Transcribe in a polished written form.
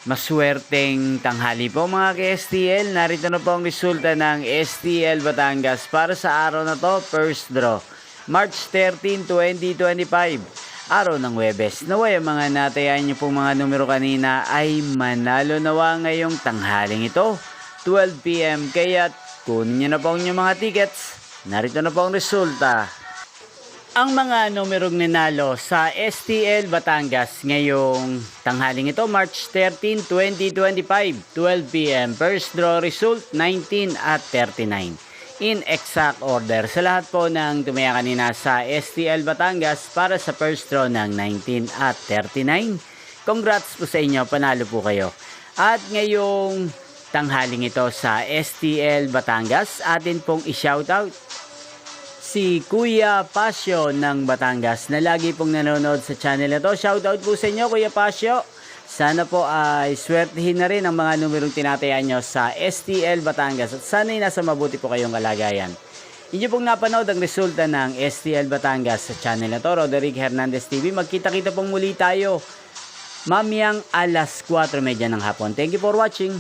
Maswerteng tanghali po mga ka-STL. Narito na po ang resulta ng STL Batangas para sa araw na to, first draw. March 13, 2025. Araw ng Huwebes. Naway ang mga natayan niyo pong mga numero kanina ay manalo nawa ngayong tanghaling ito, 12 PM. Kaya kunin niyo na po ang inyong mga tickets. Narito na po ang resulta. Ang mga numerong nanalo sa STL Batangas ngayong tanghaling ito, March 13, 2025, 12 PM. First draw result, 19 at 39. In exact order sa lahat po ng tumaya kanina sa STL Batangas para sa first draw ng 19 at 39. Congrats po sa inyo, panalo po kayo. At ngayong tanghaling ito sa STL Batangas, atin pong i-shoutout si Kuya Pasio ng Batangas na lagi pong nanonood sa channel na to. Shoutout po sa inyo, Kuya Pasio. Sana po ay swertihin na rin ang mga numerong tinatayan nyo sa STL Batangas at sana'y nasa mabuti po kayong kalagayan. Inyo pong napanood ang resulta ng STL Batangas sa channel na to, Roderick Hernandez TV. Magkita-kita pong muli tayo mamayang alas 4:30 ng hapon. Thank you for watching.